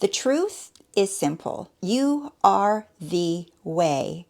The truth is simple. You are the way.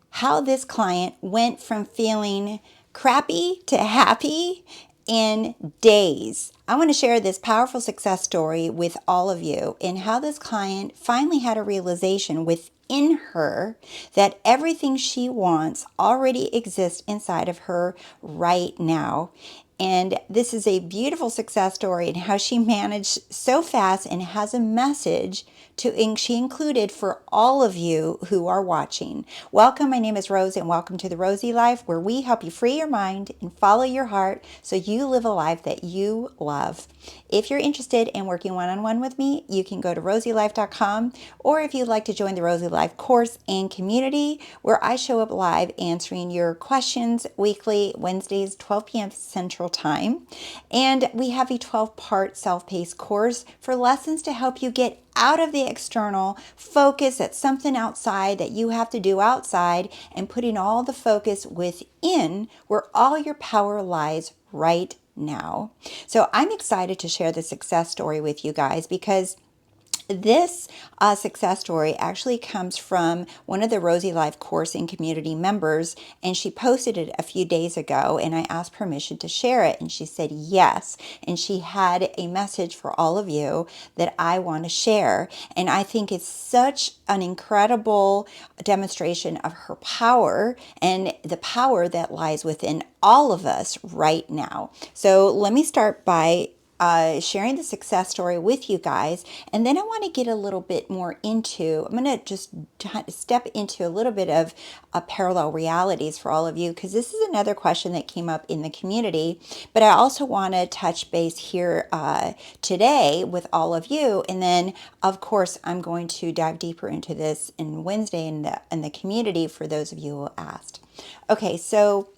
How this client went from feeling crappy to happy in days. I want to share this powerful success story with all of you and how this client finally had a realization within her that everything she wants already exists inside of her right now. And this is a beautiful success story and how she managed so fast and has a message she included for all of you who are watching. Welcome, my name is Rose and welcome to The Rosie Life, where we help you free your mind and follow your heart so you live a life that you love. If you're interested in working one-on-one with me, you can go to RosieLife.com, or if you'd like to join the Rosie Life course and community, where I show up live answering your questions weekly, Wednesdays, 12 p.m. Central Time. And we have a 12-part self-paced course for lessons to help you get out of the external, focus at something outside that you have to do outside, and putting all the focus within where all your power lies right now. So I'm excited to share the success story with you guys because this success story actually comes from one of the Rosie Life course and community members, and she posted it a few days ago, and I asked permission to share it, and she said yes, and she had a message for all of you that I want to share, and I think it's such an incredible demonstration of her power and the power that lies within all of us right now. So let me start by sharing the success story with you guys, and then I want to get a little bit more into, I'm going to just step into a little bit of parallel realities for all of you, because this is another question that came up in the community, but I also want to touch base here today with all of you, and then of course I'm going to dive deeper into this in Wednesday in the community for those of you who asked. Okay, so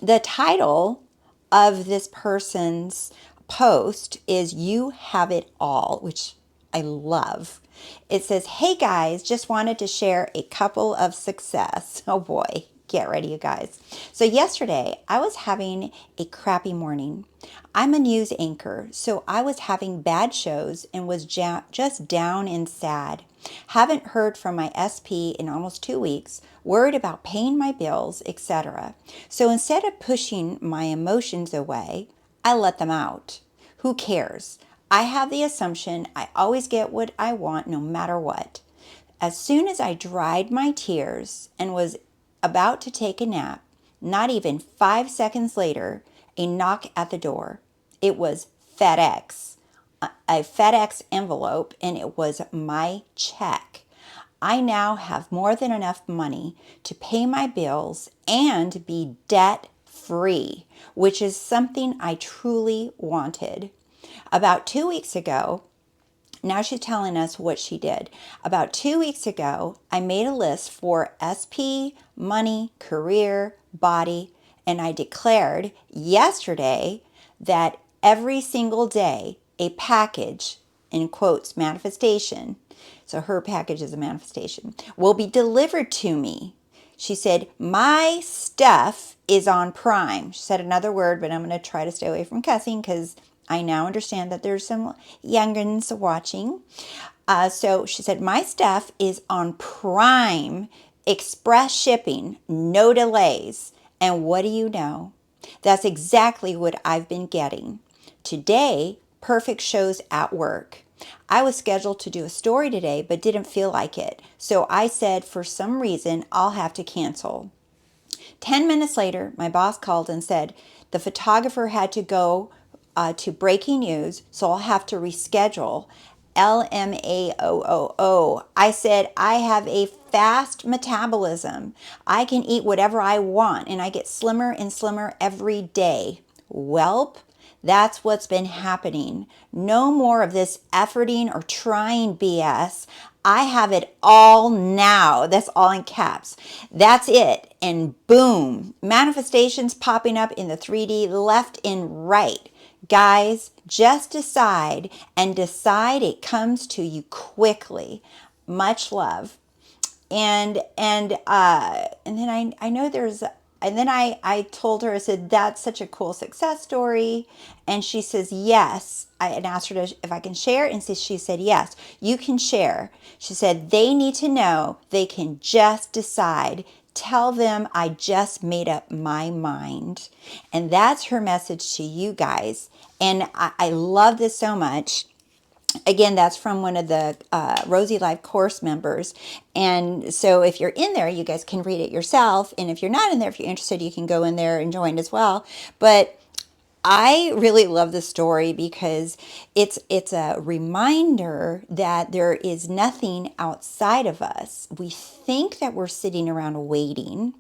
the title of this person's post is "You Have It All," which I love. It says, "Hey guys, just wanted to share a couple of success." Oh boy, get ready, you guys. So yesterday, I was having a crappy morning. I'm a news anchor, so I was having bad shows and was just down and sad. Haven't heard from my SP in almost 2 weeks, worried about paying my bills, etc. So instead of pushing my emotions away, I let them out. Who cares? I have the assumption I always get what I want no matter what. As soon as I dried my tears and was about to take a nap, not even 5 seconds later, a knock at the door. It was FedEx, a FedEx envelope, and it was my check. I now have more than enough money to pay my bills and be debt free, which is something I truly wanted. About 2 weeks ago, now she's telling us what she did. About 2 weeks ago, I made a list for SP, money, career, body, and I declared yesterday that every single day a package, in quotes, manifestation, so her package is a manifestation, will be delivered to me. She said, my stuff is on Prime. She said another word, but I'm going to try to stay away from cussing because I now understand that there's some youngins watching. So she said, my stuff is on Prime, express shipping, no delays. And what do you know? That's exactly what I've been getting. Today, perfect shows at work. I was scheduled to do a story today, but didn't feel like it. So I said, for some reason, I'll have to cancel. 10 minutes later, my boss called and said, the photographer had to go to breaking news, so I'll have to reschedule. LMAOOO. I said, I have a fast metabolism. I can eat whatever I want, and I get slimmer and slimmer every day. Welp, that's what's been happening. No more of this efforting or trying BS. I have it all now. That's all in caps. That's it. And boom, manifestations popping up in the 3D left and right. Guys, just decide and decide it comes to you quickly. Much love. And then I know there's I told her, I said, that's such a cool success story. And she says, yes. I and asked her if I can share. And so she said, yes, you can share. She said, they need to know they can just decide. Tell them I just made up my mind. And that's her message to you guys. And I love this so much. Again, that's from one of the Rosie Life course members. And so if you're in there, you guys can read it yourself. And if you're not in there, if you're interested, you can go in there and join as well. But I really love the story because it's a reminder that there is nothing outside of us. We think that we're sitting around waiting,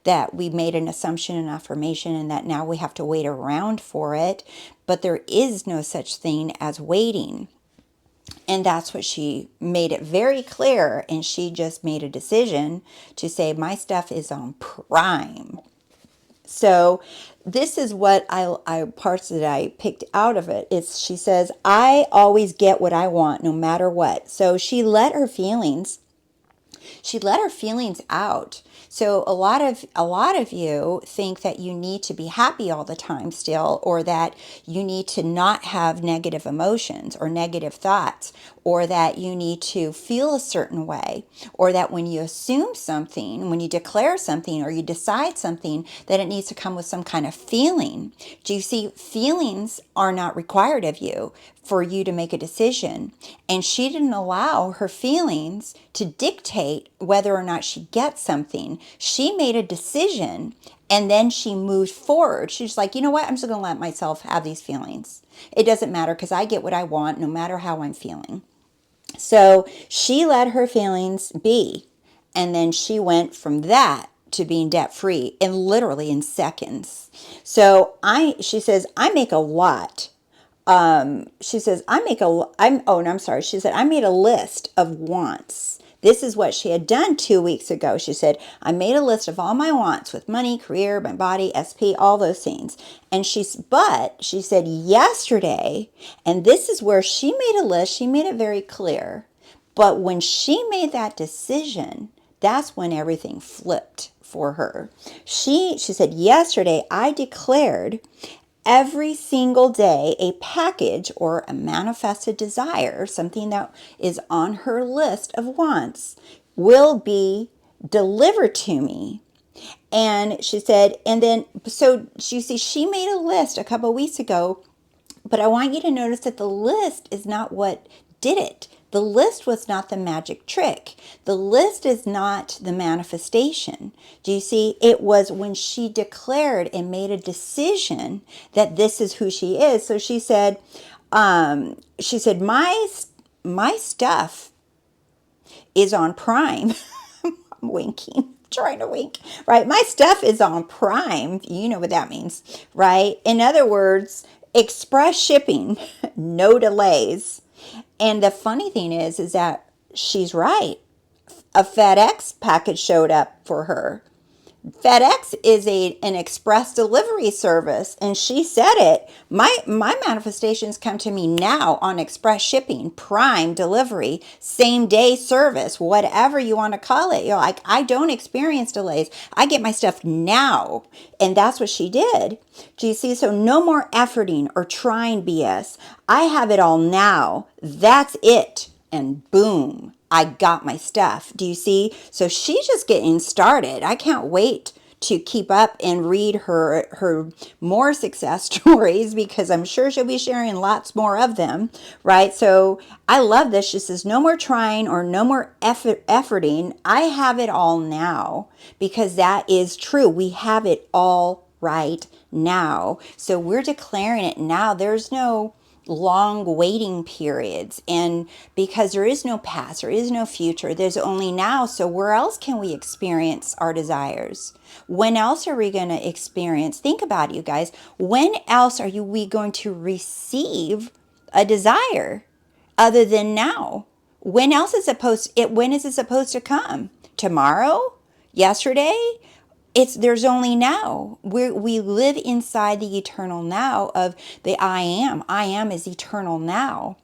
that we made an assumption and affirmation and that now we have to wait around for it. But there is no such thing as waiting. And that's what she made it very clear. And she just made a decision to say, my stuff is on Prime. So this is what I parts that I picked out of it. It's, she says, I always get what I want no matter what. So she let her feelings out. So a lot of you think that you need to be happy all the time still, or that you need to not have negative emotions or negative thoughts, or that you need to feel a certain way, or that when you assume something, when you declare something or you decide something, that it needs to come with some kind of feeling. Do you see? Feelings are not required of you for you to make a decision. And she didn't allow her feelings to dictate whether or not she gets something. She made a decision and then she moved forward. She's like, you know what? I'm just going to let myself have these feelings. It doesn't matter because I get what I want no matter how I'm feeling. So she let her feelings be. And then she went from that to being debt free and literally in seconds. So she says, I make a lot. She says, I'm sorry. She said, I made a list of wants. This is what she had done 2 weeks ago. She said, I made a list of all my wants with money, career, my body, SP, all those things. And she said yesterday, and this is where she made a list. She made it very clear. But when she made that decision, that's when everything flipped for her. She said, yesterday I declared every single day a package or a manifested desire, something that is on her list of wants, will be delivered to me. And she said, and then, so you see, she made a list a couple of weeks ago, but I want you to notice that the list is not what did it. The list was not the magic trick. The list is not the manifestation. Do you see? It was when she declared and made a decision that this is who she is. So she said, my stuff is on Prime. I'm winking. Trying to wink, right? My stuff is on Prime. You know what that means, right? In other words, express shipping, no delays. And the funny thing is that she's right. A FedEx package showed up for her. FedEx is an express delivery service, and she said it. My manifestations come to me now on express shipping, Prime delivery, same day service, whatever you want to call it. You're like, I don't experience delays. I get my stuff now, and that's what she did. Do you see? So no more efforting or trying BS. I have it all now. That's it, and boom. I got my stuff. Do you see? So she's just getting started. I can't wait to keep up and read her more success stories because I'm sure she'll be sharing lots more of them, right? So I love this. She says, no more trying or no more efforting. I have it all now because that is true. We have it all right now. So we're declaring it now. There's no long waiting periods, and because there is no past, there is no future, there's only now. So where else can we experience our desires? When else are we going to experience? Think about it, you guys. When else are we going to receive a desire other than now? When else is when is it supposed to come? Tomorrow? Yesterday? There's only now. We live inside the eternal now of the I am. I am is eternal now.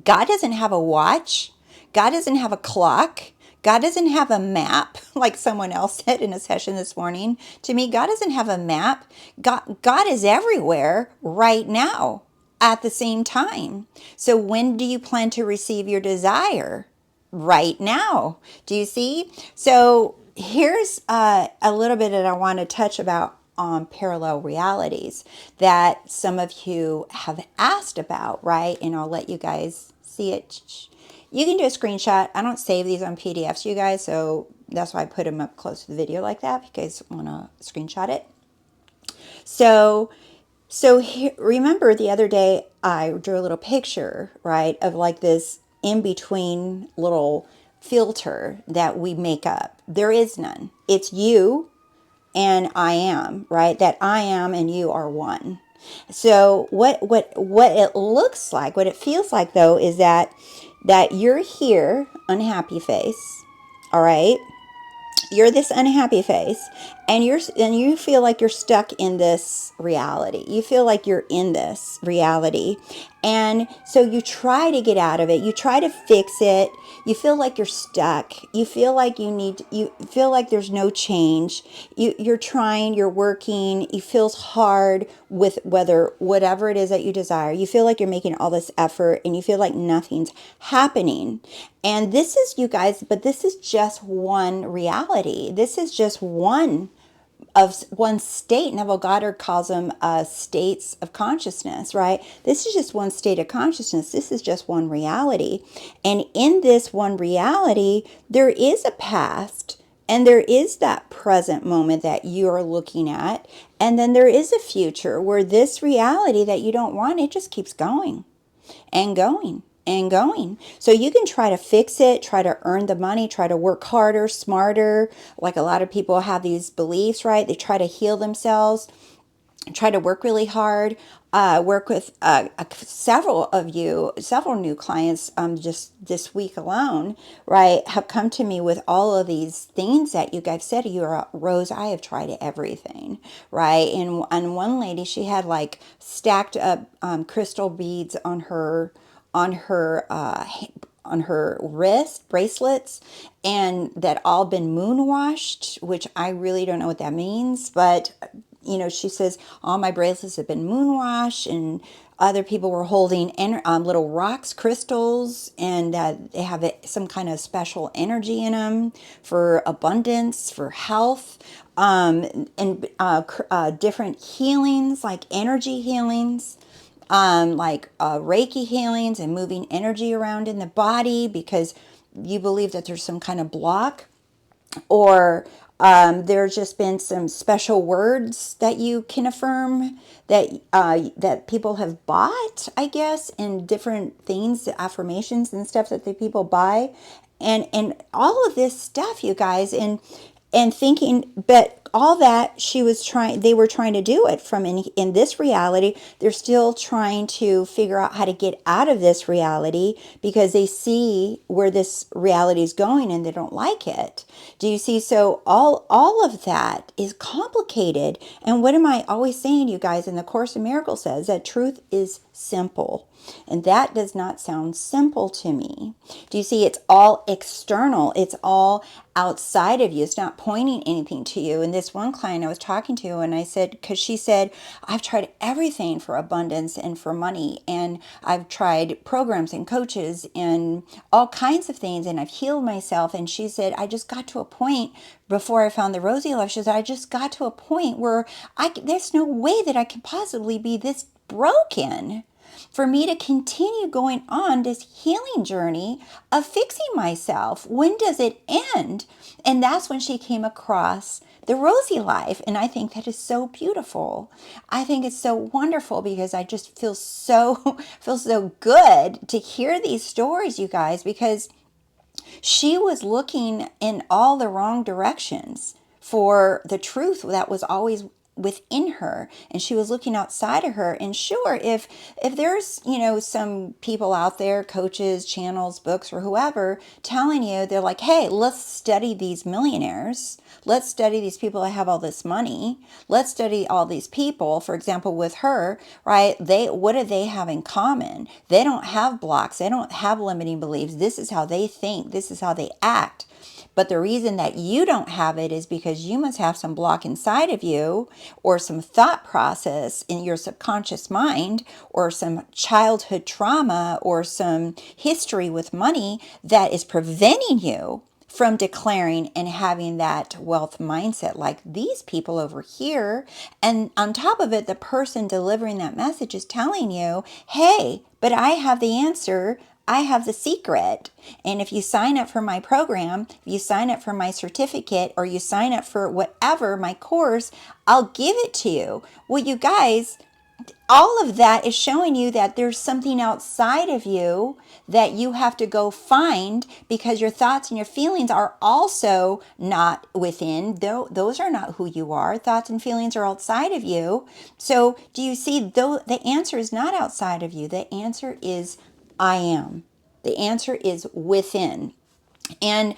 God doesn't have a watch. God doesn't have a clock. God doesn't have a map, like someone else said in a session this morning to me. God doesn't have a map. God is everywhere right now at the same time. So when do you plan to receive your desire? Right now. Do you see? So here's a little bit that I want to touch about on parallel realities that some of you have asked about, right? And I'll let you guys see it. You can do a screenshot. I don't save these on PDFs, you guys, so that's why I put them up close to the video like that, if you guys want to screenshot it. So here, remember the other day I drew a little picture, right, of like this in between little filter that we make up. There is none. It's you and I am, right? That I am and you are one. So what it looks like, what it feels like though, is that you're here, unhappy face, all right? You're this unhappy face, and you feel like you're stuck in this reality. You feel like you're in this reality, and so you try to get out of it. You try to fix it. You feel like you're stuck. You feel like you feel like there's no change. You're trying, you're working. It feels hard with whatever it is that you desire. You feel like you're making all this effort, and you feel like nothing's happening. And this is, you guys, but this is just one reality. This is just one state. Neville Goddard calls them states of consciousness, right? This is just one state of consciousness. This is just one reality. And in this one reality, there is a past, and there is that present moment that you're looking at. And then there is a future where this reality that you don't want, it just keeps going and going and going. So you can try to fix it, try to earn the money, try to work harder, smarter. Like a lot of people have these beliefs, right? They try to heal themselves, try to work really hard. Work with several new clients just this week alone, right, have come to me with all of these things that you guys said. You're Rose, I have tried everything, right? And one lady, she had like stacked up crystal beads on her on her wrist bracelets, and that all been moon washed, which I really don't know what that means, but she says all my bracelets have been moon washed, and other people were holding little rocks, crystals, and they have some kind of special energy in them for abundance, for health, and different healings, like energy healings, like Reiki healings and moving energy around in the body because you believe that there's some kind of block, or there's just been some special words that you can affirm that people have bought, I guess, in different things, affirmations and stuff that the people buy, and all of this stuff, you guys, and thinking, but all that they were trying to do it from in this reality. They're still trying to figure out how to get out of this reality because they see where this reality is going and they don't like it. Do you see? So all of that is complicated. And what am I always saying, you guys? In the Course in Miracles says that truth is simple. And that does not sound simple to me. Do you see? It's all external. It's all outside of you. It's not pointing anything to you. And this one client I was talking to, and I said, because she said, I've tried everything for abundance and for money. And I've tried programs and coaches and all kinds of things. And I've healed myself. And she said, I just got to a point before I found the Rosie Life. She said, I just got to a point where there's no way that I could possibly be this broken for me to continue going on this healing journey of fixing myself. When does it end? And that's when she came across the Rosie Life. And I think that is so beautiful. I think it's so wonderful because I just feel so good to hear these stories, you guys, because she was looking in all the wrong directions for the truth that was always within her, and she was looking outside of her. And sure, if there's, some people out there, coaches, channels, books, or whoever, telling you, they're like, hey, let's study these millionaires, let's study these people that have all this money, let's study all these people. For example, with her, right, what do they have in common? They don't have blocks, they don't have limiting beliefs. This is how they think, this is how they act. But the reason that you don't have it is because you must have some block inside of you, or some thought process in your subconscious mind, or some childhood trauma, or some history with money that is preventing you from declaring and having that wealth mindset like these people over here. And on top of it, the person delivering that message is telling you, hey, but I have the answer. I have the secret. And if you sign up for my program, if you sign up for my certificate, or you sign up for whatever, my course, I'll give it to you. Well, you guys, all of that is showing you that there's something outside of you that you have to go find, because your thoughts and your feelings are also not within. Those are not who you are. Thoughts and feelings are outside of you. So do you see, though the answer is not outside of you, the answer is I am. The answer is within. And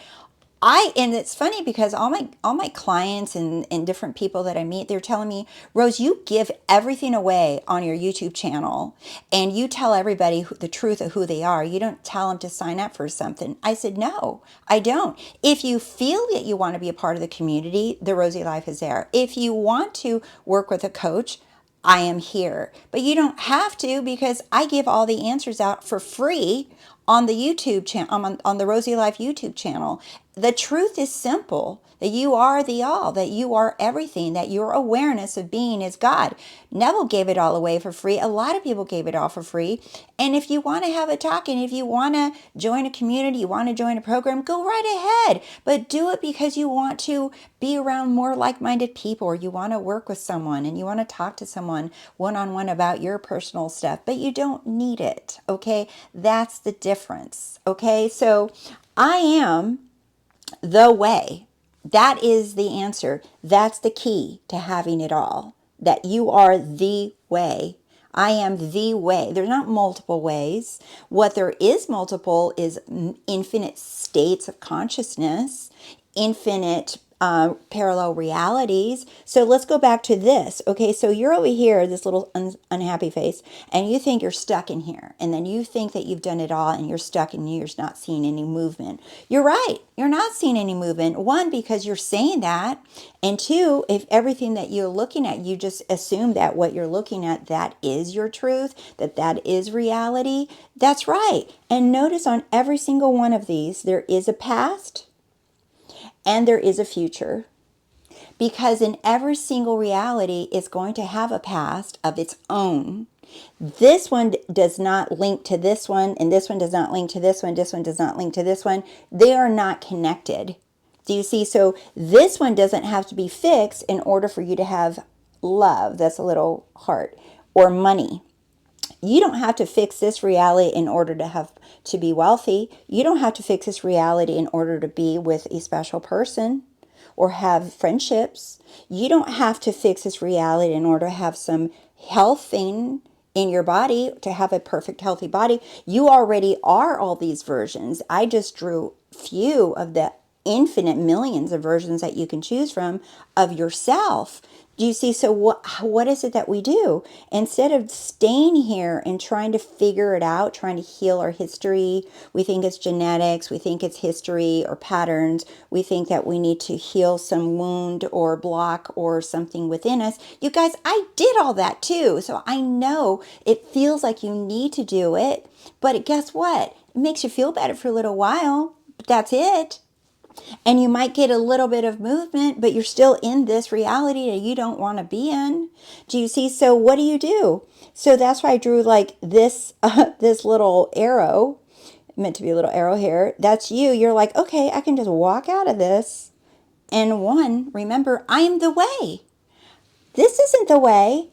it's funny because all my clients and different people that I meet, they're telling me, Rose, you give everything away on your YouTube channel, and you tell everybody the truth of who they are. You don't tell them to sign up for something. I said, no, I don't. If you feel that you want to be a part of the community, the Rosie Life is there. If you want to work with a coach, I am here. But you don't have to, because I give all the answers out for free on the YouTube channel, on the Rosie Life YouTube channel. The truth is simple, that you are the all, that you are everything, that your awareness of being is God. Neville gave it all away for free. A lot of people gave it all for free. And if you want to have a talk, and if you want to join a community, you want to join a program, go right ahead. But do it because you want to be around more like-minded people, or you want to work with someone, and you want to talk to someone one-on-one about your personal stuff, but you don't need it, okay? That's the difference, okay? So I am the way. That is the answer. That's the key to having it all. That you are the way. I am the way. There's not multiple ways. What there is multiple is infinite states of consciousness, infinite parallel realities. So let's go back to this. Okay, so you're over here, this little unhappy face, and you think you're stuck in here. And then you think that you've done it all, and you're stuck, and you're not seeing any movement. You're right. You're not seeing any movement. One, because you're saying that. And two, if everything that you're looking at, you just assume that what you're looking at, that is your truth, that is reality. That's right. And notice on every single one of these, there is a past and there is a future. Because in every single reality, it's going to have a past of its own. This one does not link to this one, and this one does not link to this one. This one does not link to this one. They are not connected. Do you see? So this one doesn't have to be fixed in order for you to have love. That's a little heart. Or money. You don't have to fix this reality in order to be wealthy. You don't have to fix this reality in order to be with a special person or have friendships. You don't have to fix this reality in order to have some health thing in your body, to have a perfect healthy body. You already are all these versions. I just drew few of the infinite millions of versions that you can choose from of yourself. Do you see? So what is it that we do? Instead of staying here and trying to figure it out, trying to heal our history, we think it's genetics, we think it's history or patterns, we think that we need to heal some wound or block or something within us. You guys, I did all that too. So I know it feels like you need to do it, but guess what? It makes you feel better for a little while, but that's it. And you might get a little bit of movement, but you're still in this reality that you don't want to be in. Do you see? So what do? So that's why I drew like this, this little arrow, meant to be a little arrow here. That's you. You're like, okay, I can just walk out of this. And one, remember, I am the way. This isn't the way.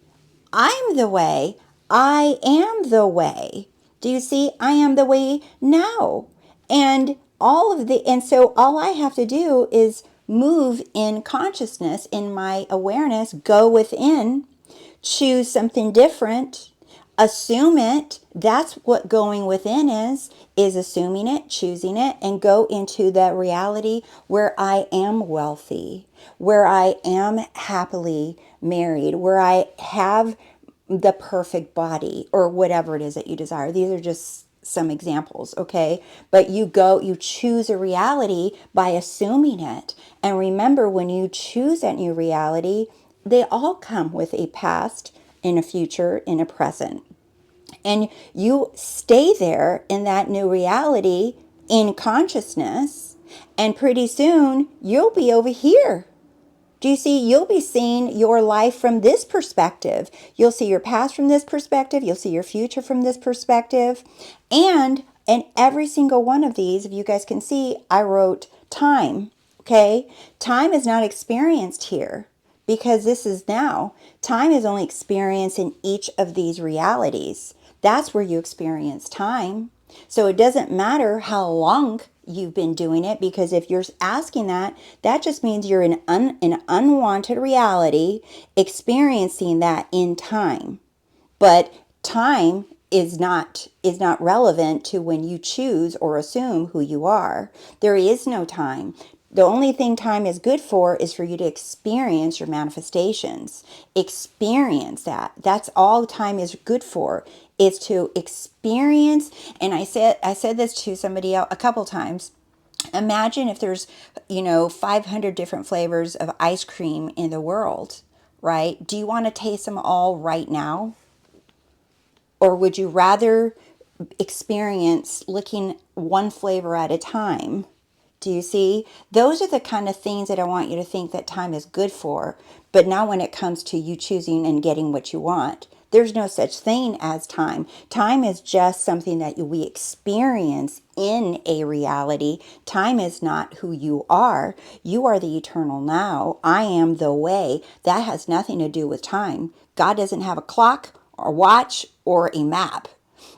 I'm the way. I am the way. Do you see? I am the way now. And so all I have to do is move in consciousness, in my awareness, go within, choose something different, assume it. That's what going within is assuming it, choosing it, and go into the reality where I am wealthy, where I am happily married, where I have the perfect body, or whatever it is that you desire. These are just some examples, okay? But you choose a reality by assuming it. And remember, when you choose that new reality, they all come with a past, and a future, and a present. And you stay there in that new reality in consciousness, and pretty soon you'll be over here. Do you see? You'll be seeing your life from this perspective. You'll see your past from this perspective. You'll see your future from this perspective. And in every single one of these, if you guys can see, I wrote time. Okay? Time is not experienced here because this is now. Time is only experienced in each of these realities. That's where you experience time. So it doesn't matter how long you've been doing it, because if you're asking that, that just means you're in an unwanted reality, experiencing that in time. But time is not relevant to when you choose or assume who you are. There is no time. The only thing time is good for is for you to experience your manifestations. Experience that. That's all time is good for, is to experience. And I said this to somebody else a couple times. Imagine if there's, 500 different flavors of ice cream in the world, right? Do you want to taste them all right now? Or would you rather experience looking one flavor at a time? Do you see? Those are the kind of things that I want you to think that time is good for. But now when it comes to you choosing and getting what you want, there's no such thing as time. Time is just something that we experience in a reality. Time is not who you are. You are the eternal now. I am the way. That has nothing to do with time. God doesn't have a clock or watch or a map.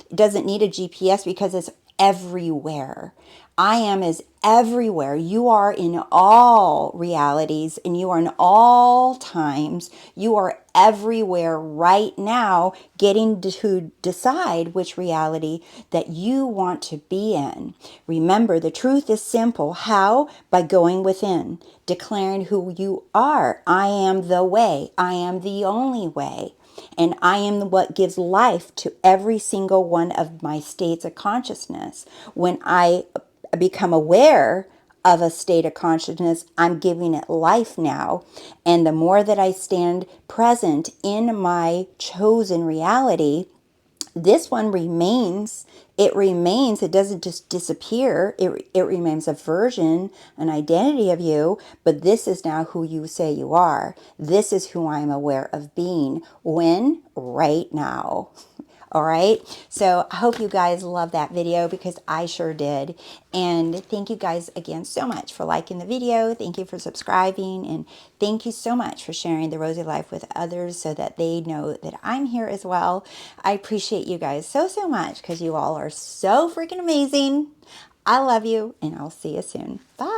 It doesn't need a GPS because it's everywhere. I am is everywhere. You are in all realities, and you are in all times. You are everywhere right now, getting to decide which reality that you want to be in. Remember, the truth is simple. How? By going within, declaring who you are. I am the way. I am the only way. And I am what gives life to every single one of my states of consciousness. When I become aware of a state of consciousness, I'm giving it life now. And the more that I stand present in my chosen reality, this one remains. It doesn't just disappear. It remains a version, an identity of you, but this is now who you say you are. This is who I'm aware of being. When? Right now. All right. So I hope you guys love that video, because I sure did. And thank you guys again so much for liking the video. Thank you for subscribing. And thank you so much for sharing the Rosie Life with others so that they know that I'm here as well. I appreciate you guys so, so much, because you all are so freaking amazing. I love you, and I'll see you soon. Bye.